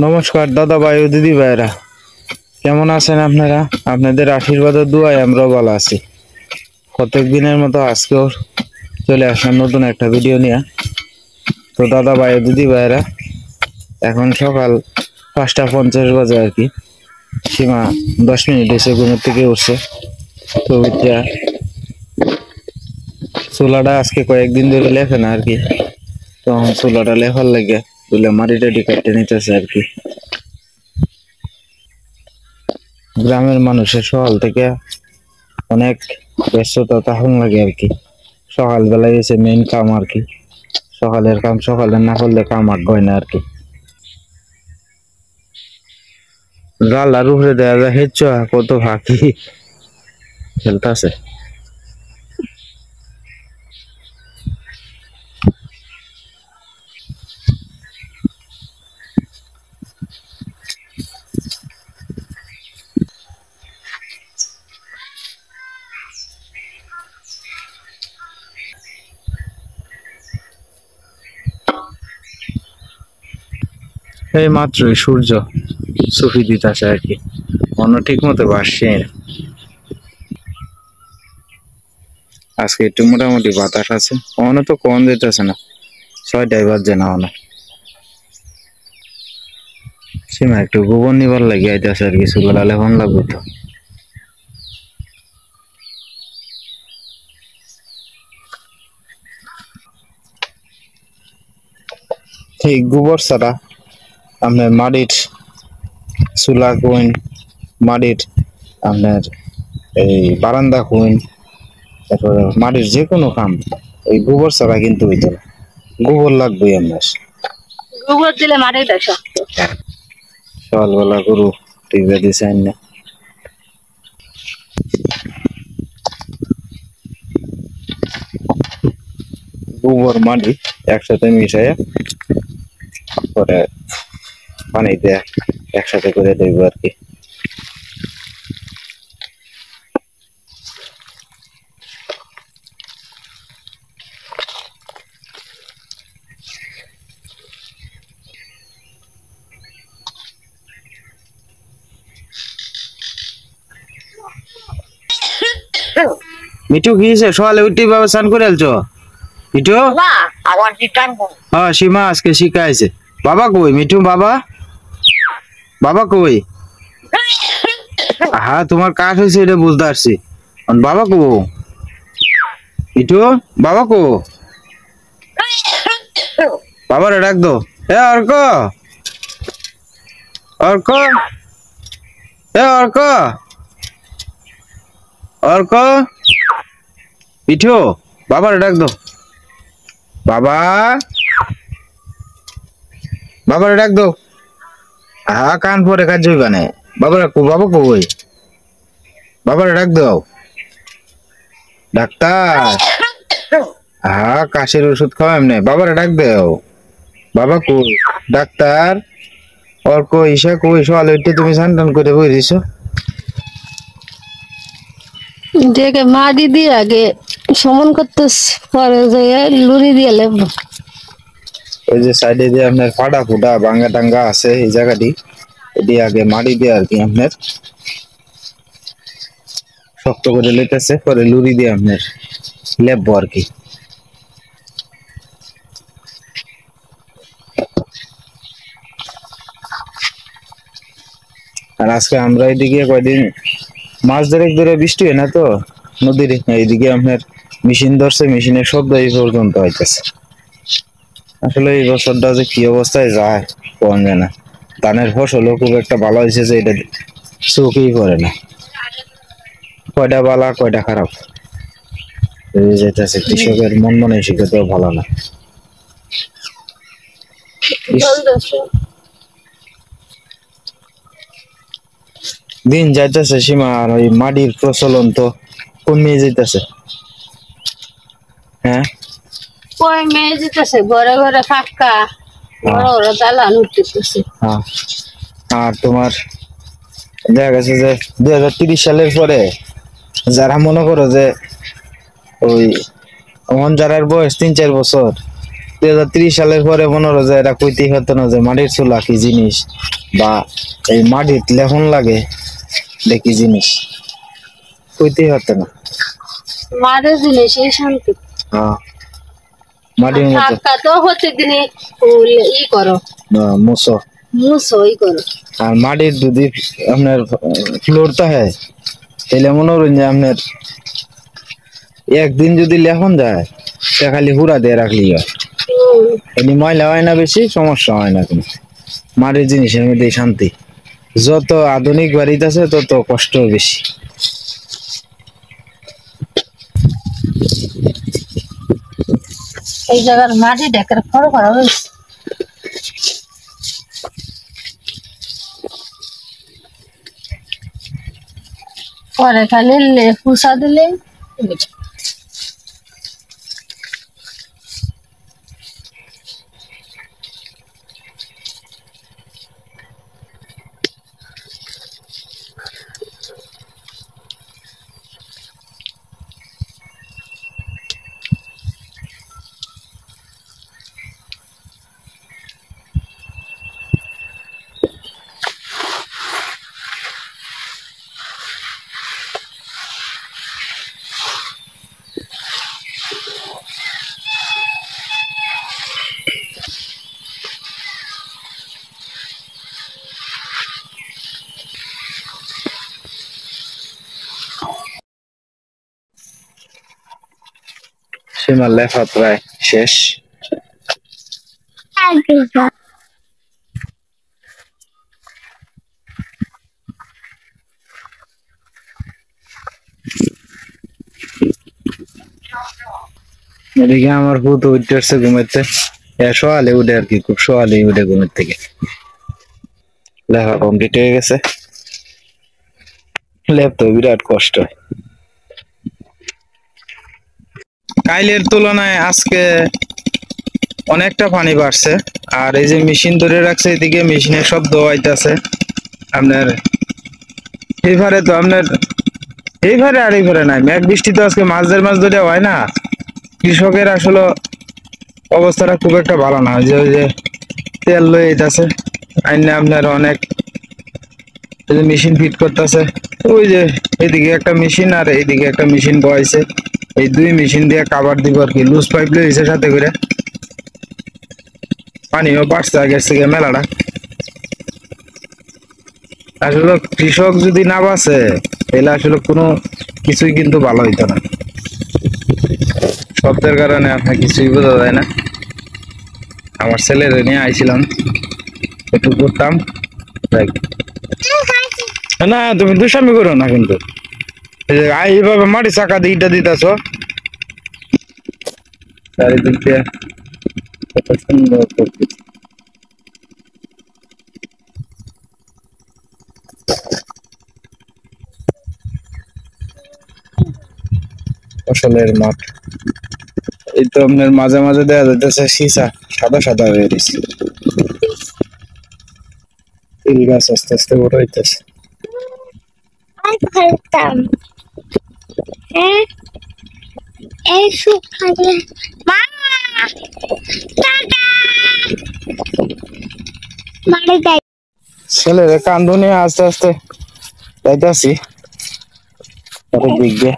নমস্কার দাদা ভাই ও দিদি ভাইরা, কেমন আছেন আপনারা? আপনাদের আশীর্বাদ ও দুয়ায় আমরাও ভালো আছি। প্রত্যেক দিনের মতো আজকেও চলে আসলাম নতুন একটা ভিডিও নিয়ে। তো দাদা ভাই ও দিদি ভাইরা, এখন সকাল 5:50 বাজে আর কি। সীমা 10 মিনিট এসে ঘুমের থেকে উঠছে। তো ওইটা চুলাটা আজকে কয়েকদিন ধরে লেখে না আর কি। তো চুলাটা লেখার লাগে তুলে মাটিটা কাটতে নিতেছে আর কি। গ্রামের মানুষের সকাল থেকে অনেক ব্যস্ততা তখন লাগে আর কি। সকালবেলায় এসে মেইন কাম আর কি। সকালের কাম সকালে না করলে কাম আগে না আর কি। গালার উপরে দেওয়া যায় হেচ্ছ কত ফাঁকি খেলতেছে। এই মাত্রই সূর্য সুফি দিতেছে আর কি। অন্য ঠিক মতো বাসছে। আজকে একটু মোটামুটি বাতাস আছে, অন্য তো কম যেতেছে না। 6টায় বাজছে না অন্য। সীমা একটু গোবর নিবার লাগে আইতেছে আর কি। চুলা লেখন লাগবে তো। ঠিক গোবর ছাড়া আপনার মাটির চুলা কইন, মাটির আপনার এই বারান্দা কইন, তারপরে মাটির যে কোনো কাম ওই গোবর ছাড়া কিন্তু হইতো না। গোবর লাগবেই আপনার। গোবর দিলে মাটিটা শক্ত। সকালবেলা গরু টিপে দিছেন না। গোবর মাটি একসাথে মিশাইয়া পরে পানিতে একসাথে করে দেবো আর কি। মিঠু কি সকালে উঠি বাবা স্নান করে আলছো? মিঠু হ্যাঁ সীমা আজকে শিখাইছে। বাবা কই মিঠু? বাবা বাবা কই? হ্যাঁ তোমার কাজ হয়েছে এটা বুঝতে পারছি। বাবা কো মিঠু? বাবা কো? বাবারে ডাক দো। এ অর্ক, অর্ক, এ অর্ক, অর্ক, মিঠু বাবারে ডাক দো। বাবা, বাবারে ডাক দো। হ্যাঁ কান পরে কাজ হইবা না। বাবারা কো? বাবা কই? বাবারে ডাক দাও। ডাক্তার, হ্যাঁ কাশির ওষুধ খাওয়া এমনি। বাবারে ডাক দাও। বাবা কই? ডাক্তার, অর্ক, ঈশা কই? সকালে উঠে তুমি স্নান টান করে বই দিছো? দেখে মাটি দিয়ে আগে সমান করতে পরে লুড়ি দিয়ে লেবো। ওই যে সাইডে যে আপনার ফাটা ফুটা ভাঙ্গা টাঙ্গা আছে এই জায়গাটি, এটি আগে মাটি দিয়ে আর কি আপনার শক্ত করে লেতেছে, পরে লুড়ি দিয়ে আপনার লেপবো আর কি। আর আজকে আমরা এইদিকে কয়দিন মাছ ধরে বৃষ্টি হয় না তো নদীর এইদিকে আপনার মেশিন ধরছে, মেশিনের শব্দ এই পর্যন্ত হইতেছে। আসলে এই বছরটা যে কি অবস্থায় যায় কোন যায় না। ধানের ফসলও খুব একটা ভালো হয়েছে যে এটা চোখেই পড়ে না। কয়টা ভালো কয়টা খারাপ যেতেছে। কৃষকের মন মানসিকতাও ভালো না। দিন যাইতেছে সীমা, আর ওই মাটির প্রচলন তো কমিয়ে যাইতেছে। হ্যাঁ কমে যেতেছে, ঘরে ঘরে ফাঁকা, বড় বড় দালান উঠতেছে। হ্যাঁ, আর তোমার দেখা গেছে যে 2030 সালের পরে যারা মনে করো যে ওই যারার বয়স 3-4 বছর 2030 সালের পরে মনে হয় যে এটা কইতেই হতো না যে মাটির চুলা কি জিনিস, বা এই মাটির লেখন লাগে দেখি জিনিস কইতেই হতো না। মারে জিনিসই শান্তি। হ্যাঁ, মাটির মতো টাকা তো হচ্ছে দিনে ই করো, মুসো। মুছো ই করো। আর মাটির যদি আপনার ফ্লোরটা হয় তাহলে মনে করেন যে আপনার একদিন যদি লেখন যায় তা খালি হুড়া দিয়ে রাখলি হয়, এমনি ময়লা হয় না, বেশি সমস্যা হয় না কোনো। মাটির জিনিসের মধ্যে শান্তি। যত আধুনিক বাড়িতে আছে তত কষ্ট বেশি। এই জায়গার মাটি ডেকের ফড় করা হয়েছে। পরে খালি পুষা দিলে সীমার লেখা প্রায় শেষ। এদিকে আমার ভূত উঠতেছে ঘুমেতে, সোয়ালে উঠে আর কি, খুব সোয়ালে উঠে ঘুমের থেকে। লেখা কমপ্লিট হয়ে গেছে, লেখতে বিরাট কষ্ট হয়। কাইলের তুলনায় আজকে অনেকটা পানি বাড়ছে। আর এই যে মেশিন ধরে রাখছে এদিকে মেশিনের শব্দ আইতাছে আপনার। এইভাবে তো আপনার এইভাবে আর এইভাবে নাই, মেঘ বৃষ্টি তো আজকে মাছ ধরে হয় না। কৃষকের আসলে অবস্থাটা খুব একটা ভালো না। যে ওই যে তেল লয়ে যাইতাছে আইনে আপনার অনেক মেশিন ফিট করতেছে। ওই যে এদিকে একটা মেশিন আর এইদিকে একটা মেশিন বসাইছে, এই দুই মেশিন দিয়ে কাভার দিব আর কি। লুজ পাইপ লইছে সাথে করে, পানিও বাড়ছে আগের থেকে মেলাটা। আসলে কৃষক যদি না বাঁচে তাহলে আসলে কোনো কিছুই কিন্তু ভালো হইতো না। শব্দের কারণে আপনার কিছুই বোঝা যায় না। আমার ছেলের নিয়ে আইছিলাম, একটু ঘুরতাম। না তুমি দুষ্টামি করো না কিন্তু, এইভাবে মাটি চাকা দিয়ে ইটা দিতেছ চারিদিক দিয়ে, কত সুন্দর প্রকৃতি। ফসলের মাঠ, এই তো আপনার মাঝে মাঝে দেখা যাইতেছে সীসা সাদা সাদা হয়ে গেছে। তিল গাছ আস্তে আস্তে বড় হইতেছে। ছেলের কান্দুনি আস্তে আস্তে যাইতাছি দিক দিয়ে।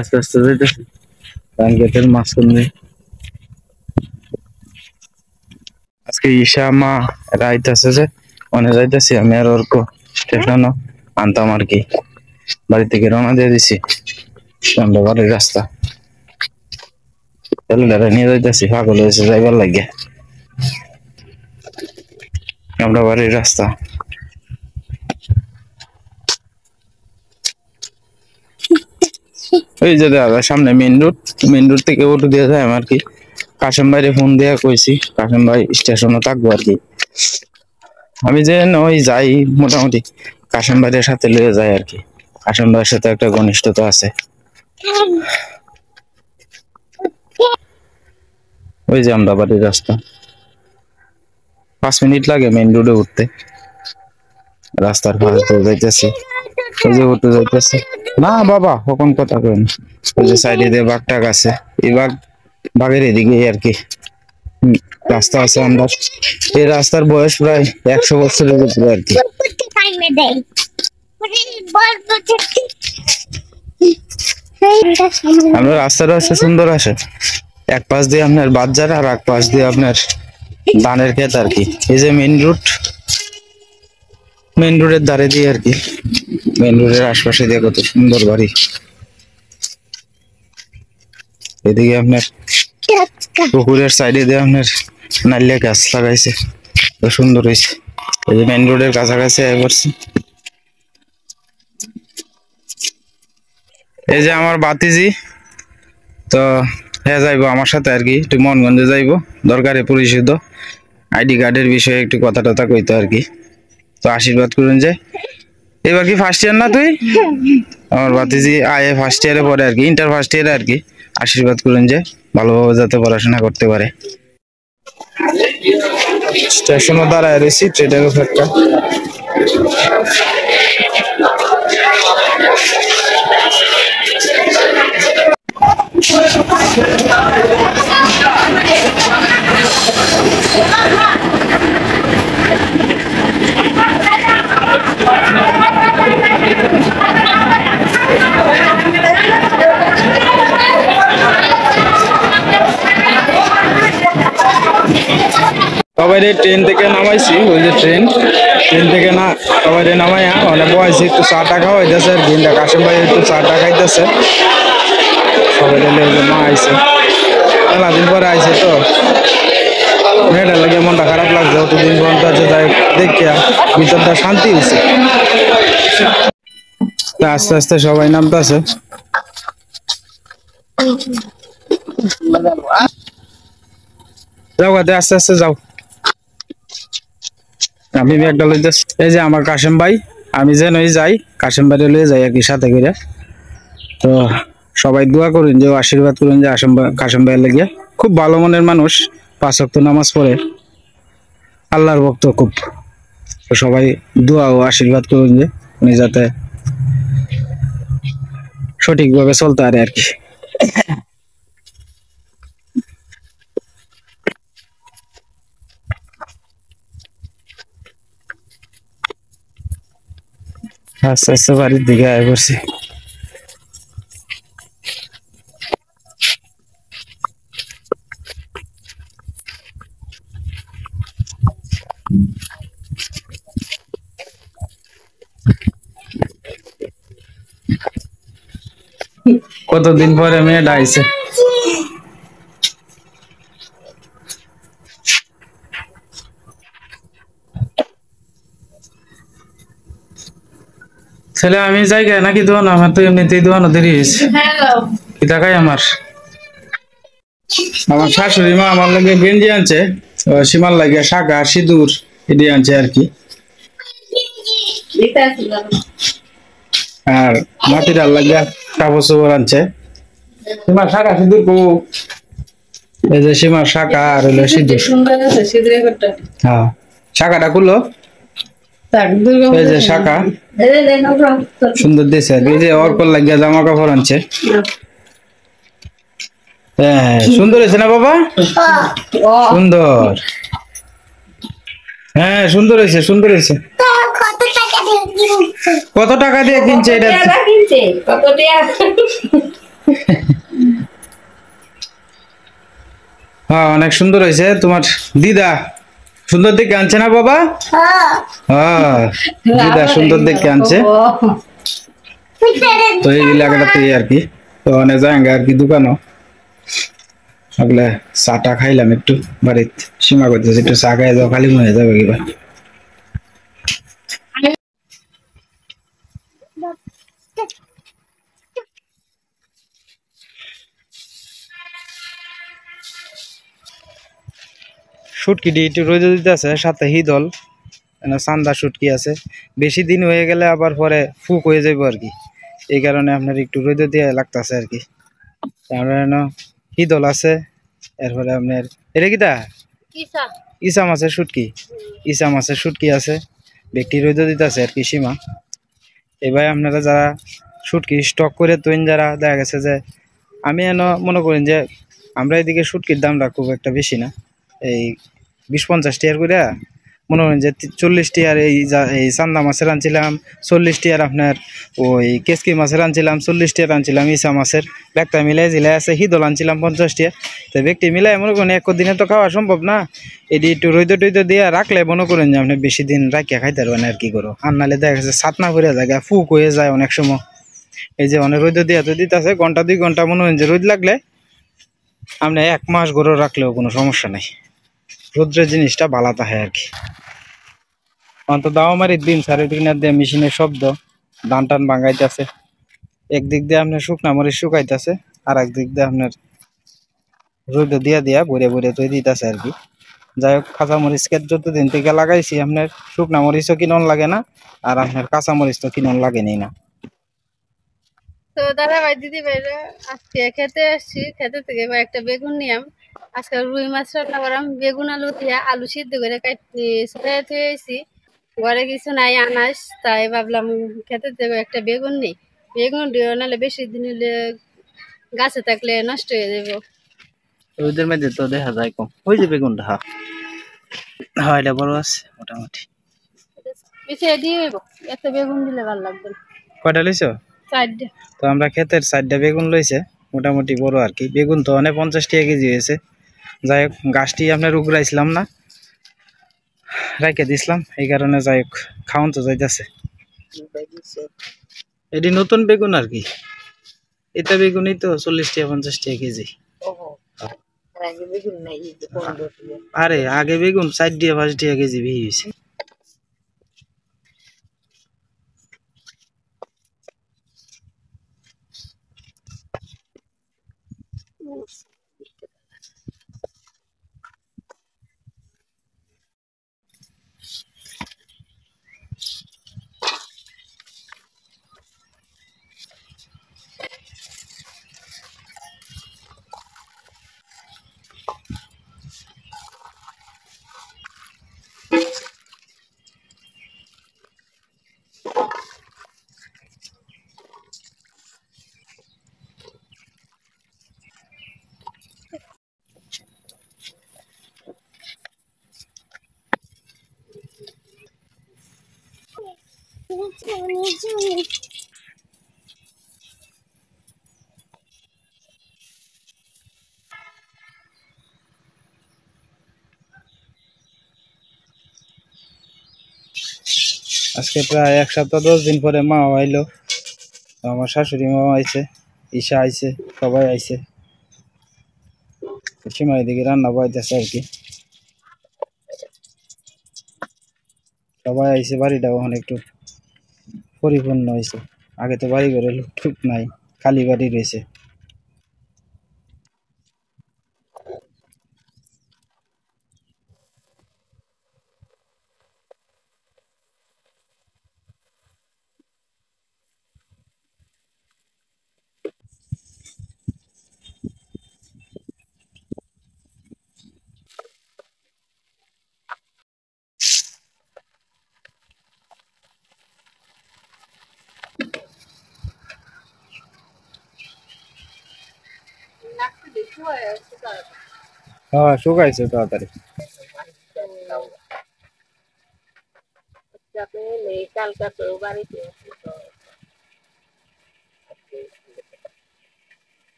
আস্তে আস্তে যাইতেছি ধান ক্ষেতের মাঝখান দিয়ে। আজকে ঈশা মা রাইতাছে যে মনে যাইতেছি আমি আর ওর স্টেশনও আনতাম আর কি। বাড়ি থেকে রওনা দিয়ে দিছি, আমরা বাড়ির রাস্তা ছেলেটারে নিয়ে যাইতেছি, পাগল হয়েছে যাইবার লাগে। আমরা বাড়ির রাস্তা, ওই যে দাদা সামনে মেইন রোড থেকে অটো দিয়ে যায় আর কি। কাশেম ভাইরে ফোন দিয়ে কইছি, কাশেম ভাই স্টেশনে থাকবো আর কি। আমি যে ওই যাই মোটামুটি কাশেম ভাইয়ের সাথে লয়ে যাই আর কি। কাশেম ভাইয়ের সাথে একটা ঘনিষ্ঠতা আছে। ওই যে আমরা বাড়ির রাস্তা, 5 মিনিট লাগে মেইন রোডে উঠতে, রাস্তার পাশে তো যাইতেছি। ওই যে উঠতে যাইতেছে না বাবা কখন কথা কেন ওই যে সাইডে দিয়ে বাঘটাক আছে এই বাঘের এদিকে আর কি রাস্তা আছে আমরা এই রাস্তার বয়স প্রায় 100 বছরের উপরে আর কি আমরা রাস্তাটা হচ্ছে সুন্দর আছে এক পাশ দিয়ে আপনার বাজার আর এক পাশ দিয়ে আপনার ধানের ক্ষেত আর কি এই যে মেইন রোডের ধারে দিয়ে আর কি মেইন রোডের আশপাশে দিয়ে কত সুন্দর বাড়ি এদিকে আপনার পুকুরের সাইডে দিয়ে আপনার নারিয়েল গাছ লাগাইছে তো সুন্দর হয়েছে এই যে মেইন রোডের কাছাকাছি করছে এই যে আমার বাতিজি তো হ্যাঁ যাইবো আমার সাথে আর কি একটু মনগঞ্জে যাইবো দরকারে পরিচিত আইডি কার্ডের বিষয়ে একটু কথা টথা কইতো আর কি তো আশীর্বাদ করুন যে এবার কি ফার্স্ট ইয়ার না তুই আমার বাতিজি আয়ে ফার্স্ট ইয়ারে পড়ে আর কি ইন্টার ফার্স্ট ইয়ারে আর কি আশীর্বাদ করুন যে ভালোভাবে যাতে পড়াশোনা করতে পারে স্টেশনও দাঁড়ায় রয়েছি ট্রেনের উপর একটা সবাই ট্রেন থেকে নামাইছি ওই যে ট্রেন থেকে না সবাই নামাইয়া অনেক বয়সে একটু চা টা খাওয়াইতেছে আর কি কাশেম ভাই একটু চা টা খাইতেছে সবাই মা আইছে মেলা দিন পরে আইছে তো মেয়েটার লাগে মনটা খারাপ লাগছে অতদিন পর্যন্ত আছে যাই দেখিয়া ভিতরটা শান্তি হয়েছে আস্তে আস্তে সবাই নামতেছে যাও গাতে আস্তে আস্তে যাও আমি একটা লইতেছি এই যে আমার কাশেম ভাই আমি যেন যাই কাশেম ভাই লয়ে যাই আর কি সাথে করে তো সবাই দোয়া করুন যে আশীর্বাদ করুন যে কাশেম ভাইয়ের লাগিয়া খুব ভালো মনের মানুষ 5 ওয়াক্ত নামাজ পড়ে আল্লাহর ভক্ত খুব তো সবাই দোয়া ও আশীর্বাদ করুন যে উনি যাতে সঠিকভাবে চলতে পারে আর কি আস্তে আস্তে বাড়ির দিকে আয় করছি কতদিন পরে মেয়েটা আইছে ছেলে আমি যাই গে নাকি দোয়ানো আমার তো এমনিতেই দোয়ানো দেরি হয়েছে কি টাকাই আমার শাশুড়ি মা আমার লাগে গেঞ্জি আনছে সীমার লাগে শাখা সিঁদুর এটি আনছে আর কি আর মাটির লাগে কাপড় চোপড় আনছে সীমার শাখা সিঁদুর কো এই যে সীমার শাখা আর হলো সিঁদুর হ্যাঁ শাখাটা খুললো এই যে শাখা সুন্দর দিয়েছে এই যে অর্কর লাগিয়া জামা কাপড় আনছে হ্যাঁ সুন্দর হয়েছে না বাবা সুন্দর হ্যাঁ সুন্দর হয়েছে কত টাকা দিয়ে কিনছে এটা হ্যাঁ অনেক সুন্দর হয়েছে তোমার দিদা সুন্দর দেখে আনছে না বাবা হ্যাঁ দিদা সুন্দর দেখে আনছে তো এই লাগাটাতে আর কি তো অনেক জায়গা আর কি দোকানও আগলে চাটা খাইলাম একটু বাড়িতে সীমা করতেছে একটু চা খাই যাও খালি মনে যাবে কিবা শুটকি একটু রোদে দিতে আছে সাথে হিদল চান্দা শুটকি আছে বেশি দিন হয়ে গেলে আবার পরে ফুক হয়ে যাবে আর কি এই কারণে আপনার একটু রোদে দিয়ে লাগতেছে আর কি হিদল আছে এরপরে আপনার এটা কিটা ইসা মাছের শুটকি আছে ব্যক্তি রোদে দিতে আছে আর কি সীমা এবার আপনারা যারা শুটকি স্টক করে তৈন, যারা দেখা গেছে যে আমি এন মনে করেন যে আমরা এদিকে শুটকির দামটা খুব একটা বেশি না, এই 20-50 টাকার করে মনে করেন যে 40 টাকার এই চান্দা মাছের আনছিলাম, 40 টাকার আপনার ওই কেসকি মাছের আনছিলাম, 40 টাকার আনছিলাম ইসা মাছের, ব্যাগটা মিলাই জিলাই আছে, হিদল আনছিলাম 50 টাকা। তো ব্যক্তি মিলাই মনে করেন একদিনে তো খাওয়া সম্ভব না, এটি একটু রৈদ টৈদ দিয়ে রাখলে মনে করেন যে আপনি বেশি দিন রাখিয়া খাইতে পারবেন আর কি করো। আর নাহলে দেখা গেছে ছাতনা করে যায়, ফুক হয়ে যায় অনেক সময়। এই যে অনেক রোদ দিয়ে তো দিতেছে, ঘন্টা 2 ঘন্টা মনে হয় যে রোদ লাগলে আপনি 1 মাস গরু রাখলেও কোনো সমস্যা নাই, রোদ্রের জিনিসটা ভালো থাকে আর কি। অন্তত দাওমারির দিন চারিদিক দিয়ে মেশিনের শব্দ, ধান টান ভাঙাইতেছে, একদিক দিয়ে আপনার শুকনা মরিচ শুকাইতেছে, আর একদিক দিয়ে আপনার রোদ দিয়া দিয়া ভরে ভরে তৈরি দিতেছে আর কি। যাই হোক, কাঁচা মরিচ ক্ষেত যতদিন থেকে লাগাইছি আপনার শুকনা মরিচও কিনন লাগে না, আর আপনার কাঁচা মরিচ তো কিনন লাগেনি না। তো দাদা ভাই দিদি ভাইরা, আজকে খেতে আসছি, খেতে থেকে একটা বেগুন নিয়াম। আজকে রুই মাছ রান্না করাম, বেগুন আলু দিয়া আলু সিদ্ধ করে কাটি থুয়েছি। ঘরে কিছু নাই আনাস, তাই ভাবলাম খেতে থেকে একটা বেগুন নেই। বেগুন দিও নাহলে বেশি দিন হলে গাছে থাকলে নষ্ট হয়ে যাবো। ওদের মধ্যে তো দেখা যায় কম, ওই যে বেগুনটা, হ্যাঁ হ্যাঁ এটা বড় আছে মোটামুটি। পিছিয়ে দিয়ে হইব, এত বেগুন দিলে ভালো লাগবে না। কয়টা লইছো? 4টা। তো আমরা ক্ষেতের 4টা বেগুন লইছে, মোটামুটি বড় আর কি। বেগুন তো অনেক 50 টাকা কেজি হয়েছে। যাই হোক, গাছটি আপনার উগরাইছিলাম না, রাইখে দিছিলাম, এই কারণে যাই হোক খাওয়ান তো যাইতেছে। এটি নতুন বেগুন আর কি, এটা বেগুনই তো 40 টাকা 50 টাকা কেজি। আরে আগে বেগুন 4 টাকা 5 টাকা কেজি বিক্রি হয়েছে। আজকে প্রায় 1 সপ্তাহ 10 দিন পরে মা আইলো, আমার শাশুড়ি মা আইছে, ঈশা আইছে, সবাই আইছে। সীমা এদিকে রান্না বাড়াইতেছে আর কি, সবাই আইছে। বাড়িটা ওখানে একটু পরিপূর্ণ হয়েছে, আগে তো বাড়ি ঘরে লোক টুক নাই, খালি বাড়ি রয়েছে। হ্যাঁ শুকাইছে তাড়াতাড়ি।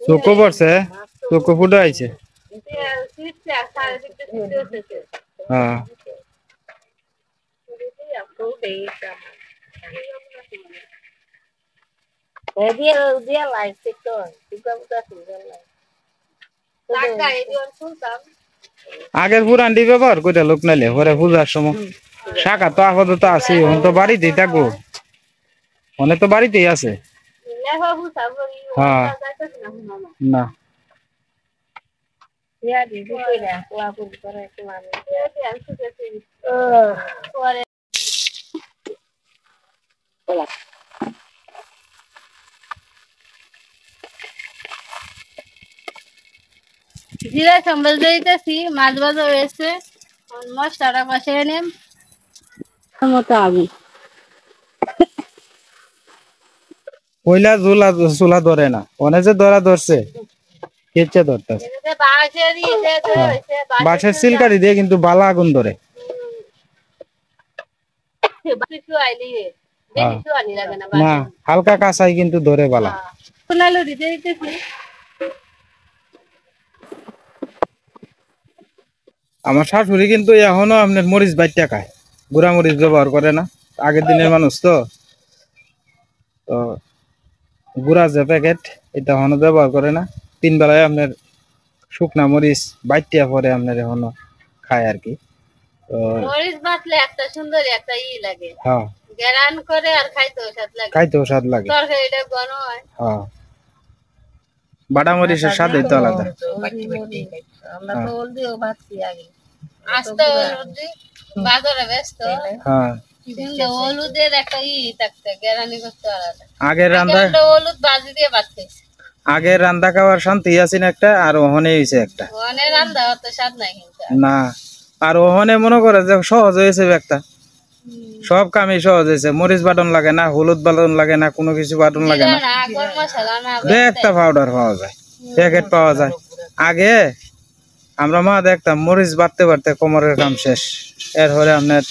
চোখো পড়ছে, চোখো ফুটে আইছে। হ্যাঁ আগের পুরানটি ব্যবহার করে লোক নাইলে পরে পূজার সময়। শাখা তো আপাতত আছে, এখন তো বাড়িতেই থাকবো, অনেক তো বাড়িতেই আছে। হ্যাঁ না জিরা সম্বল দিতেছি, মাছ ভাজা হয়েছে, মশলাটা বসিয়ে নিম মতো আগুন কইলা চুলা ধরে না, অনেক যে ধরা ধরছে কেচ্ছে ধরতেছে। বাঁশের সিলকারি দিয়ে কিন্তু বালা আগুন ধরে। হ্যাঁ। না হালকা কাঁচাই কিন্তু ধরে বালা। আমার শাশুড়ি কিন্তু এখনো আপনার মরিচ বাইটটা খায়, গুড়া মরিচ ব্যবহার করে না। আগের দিনের মানুষ তো, তো গুড়া যে প্যাকেট এটা এখনো ব্যবহার করে না। 3 বেলায় আপনার শুকনা মরিচ বাইটিয়া পরে আপনার এখনো খায় আর কি। তো মরিচ বাটলে একটা সুন্দর একটা লাগে, হ্যাঁ গেরান করে আর খাইতেও স্বাদ লাগে, খাইতেও স্বাদ লাগে। তরকারিটা ঘন হয়। হ্যাঁ বাটা মরিচের স্বাদই তো আলাদা। আমরা তো হলদিও ভাবছি আগে, আস্তে হলদি বাজারে ব্যস্ত। হ্যাঁ কিন্তু হলুদের একটা থাকতে গেরানি করতে আলাদা। আগের রান্না হলুদ বাজি দিয়ে বাটতে, আগের রান্না খাওয়ার শান্তি আছেন একটা, আর ওহনে হয়েছে একটা। ওখানে রান্না অত স্বাদ নাই কিন্তু না, আর ওহনে মনে করে যে সহজ হয়েছে একটা, সব কামই সহজ হয়েছে। মরিচ বাটন লাগে না, হলুদ বাটন লাগে না, কোনো কিছু বাটন লাগে না, একটা পাউডার পাওয়া যায়, প্যাকেট পাওয়া যায়। আগে আমরা মা দেখতাম মরিচ বাটতে বাটতে কোমরের কাম শেষ। এরপরে আপনার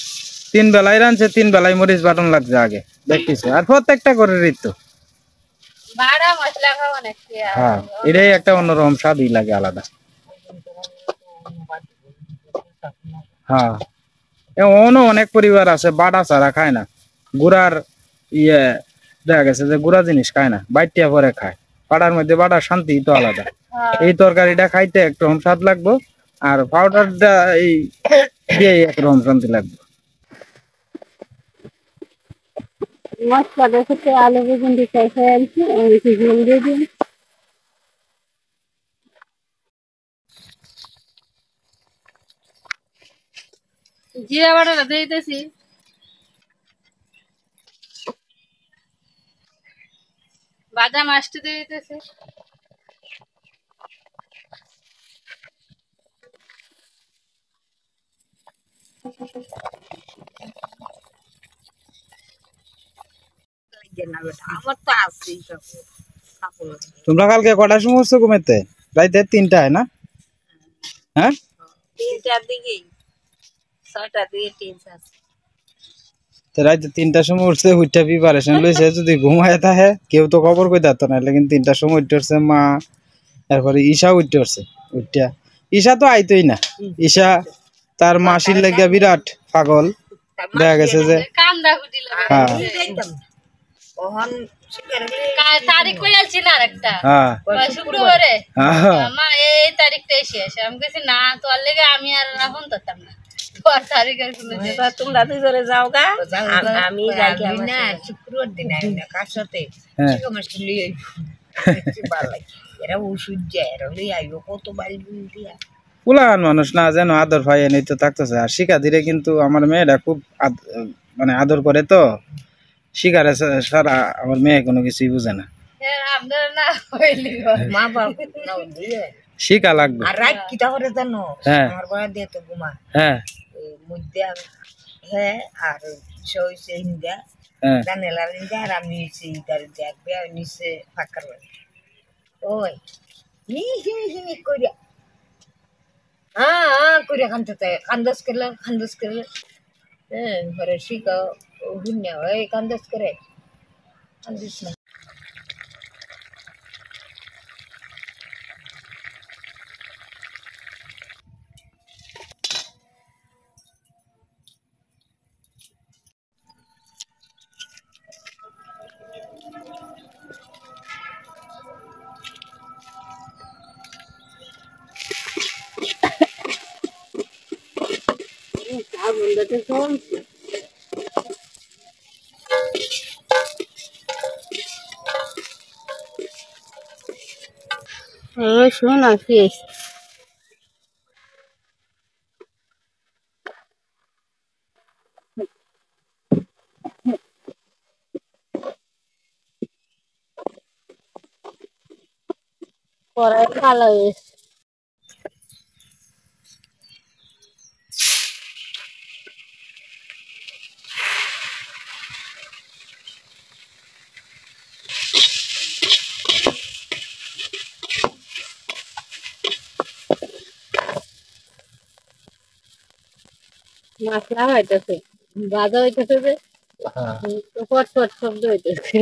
3 বেলায় রাঁধছে, 3 বেলায় মরিচ বাটন লাগছে আগে দেখতেছি, আর প্রত্যেকটা করে ঋতু। হ্যাঁ এটাই একটা অন্যরকম স্বাদই লাগে, আলাদা। হ্যাঁ এমনও অনেক পরিবার আছে বাটা ছাড়া খায় না, গুড়ার দেখা গেছে যে গুড়া জিনিস খায় না, বাইটিয়া পরে খায়। পাড়ার মধ্যে বাটার শান্তি তো আলাদা। এই তরকারিটা খাইতে একরকম স্বাদ লাগবো, আর পাউডারটা এই দিয়ে একরকম শান্তি লাগবে। মশলা দেখতে আলু বেগুন দিয়ে ফেলছি, ঝোল দিয়ে দিন। জিরা বাটাটা দিয়ে দিতেছি, বাদাম মাছটা দিয়ে দিতেছি, আমার তো আছে। তোমরা কালকে কটার সময় উঠছো ঘুমেতে? রাইতে 3টায় না? হ্যাঁ 3টার দিকে, 6টার দিকে টিম আছে। তো রাইতে 3টার সময় উঠছে, উঠটা প্রিপারেশন লইছে। যদি ঘুমায় থাকে কেউ তো খবর কই দিত না, কিন্তু 3টার সময় উঠতে উঠছে মা। এরপরে ঈশা উঠতে উঠছে, উঠটা ঈশা তো আইতোই না। ঈশা তার মাসির লাগিয়া বিরাট পাগল, দেখা গেছে যে হ্যাঁ তারিখ কইয়াছি না আরেকটা হ্যাঁ শুক্রবারে, হ্যাঁ মা এই তারিখটা শেষ। আমি কইছি না তোর লেগে আমি আর এখন ধরতাম না, তোর তারিখের কোনো তোমরা দুজনে যাও গা, আমি যাই না শুক্রবার দিন আই না কার সাথে আমার চলি ভালো লাগে। এরা ওষুধ যায়, এরা লই আইও কত বাড়ি দিয়া পুলান মানুষ না যেন আদর পাই এনেই তো থাকতেছে। আর শিখা ধীরে কিন্তু আমার মেয়েরা খুব মানে আদর করে তো, শিকারে সারা আমার মেয়ে কোনো কিছুই বুঝে না। শিখা লাগবে। আর রাত কিটা করে জানো, আমার বড় দিয়ে তো ঘুমা হ্যাঁ মধ্যে হ্যাঁ, আর সইছে ইন্দা জানেলার ইন্দা, আর আমি তার দেখবে নিচে ফাঁকার বাড়ি ওই হি করিয়া হ্যাঁ করিয়া কান্দতে খান্দস করলে হ্যাঁ ঘরে শিখা হুন্যা ওই কান্দস করে কান্দিস না। আগুনটাতে চলছে, রসুন আর পেঁয়াজ কড়াই ভালো হয়েছে। মশলা হইতেছে, ভাজা হইতেছে যে হ্যাঁ। ফট ফট শব্দ হইতেছে।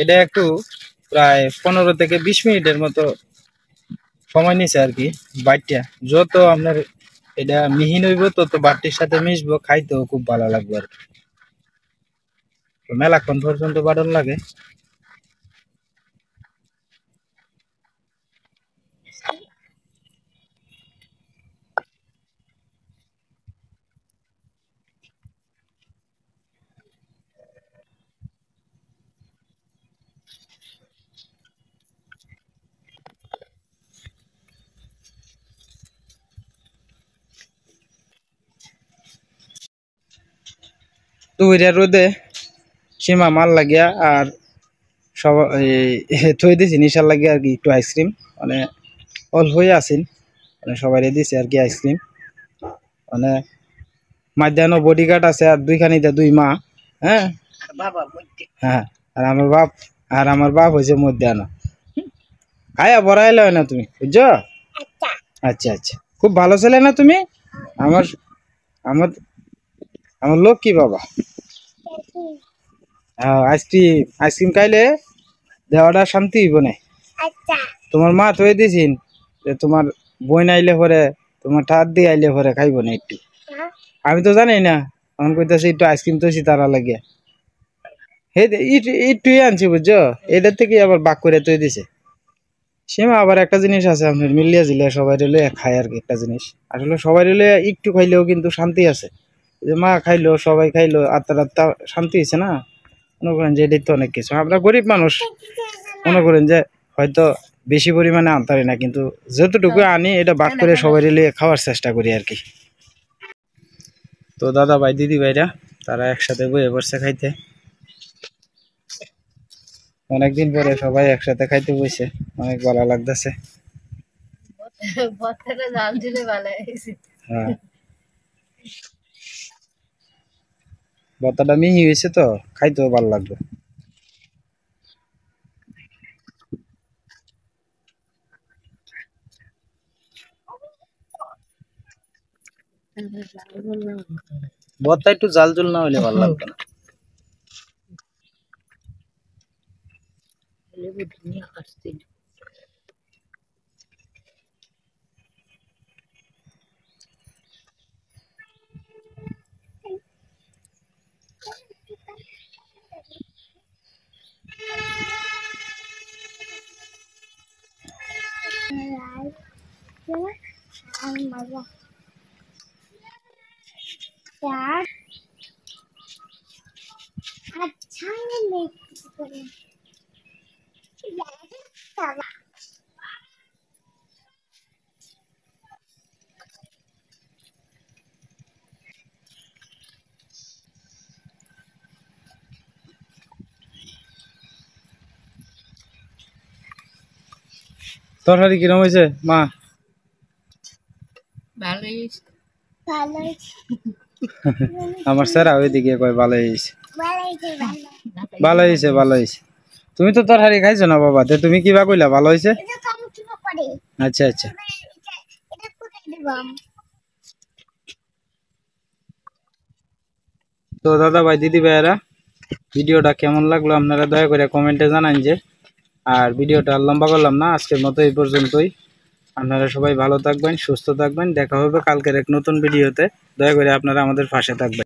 এটা একটু প্রায় 15 থেকে 20 মিনিটের মতো সময় নিছে আর কি। বাইটটা যত আপনার এটা মিহিন হইব তত বাটির সাথে মিশবো, খাইতেও খুব ভালো লাগবে আর কি। তো মেলাক্ষণ পর্যন্ত বাটন লাগে। দুইটা রোদে সীমা মাল লাগিয়া আর সব থই দিছি নিশার লাগিয়া আর কি একটু আইসক্রিম, মানে অল্পই আসিন, মানে সবাই দিছে আর কি আইসক্রিম। মানে মাঝখানে বডিগার্ড আছে আর দুইখানিতে 2 মা। হ্যাঁ হ্যাঁ, আর আমার বাপ হয়েছে মধ্যাহ্ন। খায়া বড়াইলে হয় না তুমি, বুঝছো? আচ্ছা আচ্ছা, খুব ভালো ছেলে না তুমি? আমার আমার আমার লোক কি বাবা। হ্যাঁ, আইসক্রিম আইসক্রিম খাইলে দেওয়াটা শান্তি হইব না। তোমার মা থয়ে দিছিন যে তোমার বই নাইলে পরে, তোমার ঠাত দিয়ে আইলে পরে খাইব না একটু। আমি তো জানি না, এখন কইতাছি একটু আইসক্রিম তৈছি তারা লাগে। হে একটুই আনছি, বুঝছো? এটার থেকে আবার বাক করে তৈ দিছে। সীমা আবার একটা জিনিস আছে আপনার, মিলিয়া জিলিয়া সবাই রেলে খায় আর কি। একটা জিনিস আসলে সবাই রেলে একটু খাইলেও কিন্তু শান্তি আছে। যে মা খাইলো, সবাই খাইলো, আত্মা আত্মা শান্তি হয়েছে না। মনে করেন যে এটাই তো অনেক কিছু। আমরা গরিব মানুষ, মনে করেন যে হয়তো বেশি পরিমাণে আনতে পারি না, কিন্তু যতটুকু আনি এটা ভাগ করে সবাই রেলে খাওয়ার চেষ্টা করি আর কি। তো দাদা ভাই দিদি ভাইরা তারা একসাথে বয়ে বসছে খাইতে। অনেকদিন পরে সবাই একসাথে খাইতে বসে, অনেক ভালো লাগতেছে। ভর্তাটা জাল দিলে ভালো হয়েছে। হ্যাঁ, ভর্তাটা মিহি হয়েছে তো খাইতেও ভালো লাগবে। ভর্তা একটু জাল জল না হলে ভালো লাগবে না। তরকারি কিরম হয়েছে মা? ভালোই আমার স্যারা ওইদিকে কয় ভালো হয়েছে, ভালো হয়েছে, ভালো হয়েছে। তুমি তো তরকারি খাইছো না বাবা, তো তুমি কিবা কইলা ভালো হয়েছে? আচ্ছা আচ্ছা। তো দাদা ভাই দিদি ভাইয়েরা, ভিডিওটা কেমন লাগলো আপনারা দয়া করে কমেন্টে জানান যে। আর ভিডিওটা আর লম্বা করলাম না, আজকের মতো এই পর্যন্তই। আপনারা সবাই ভালো থাকবেন, সুস্থ থাকবেন। দেখা হবে কালকের এক নতুন ভিডিওতে। দয়া করে আপনারা আমাদের পাশে থাকবেন।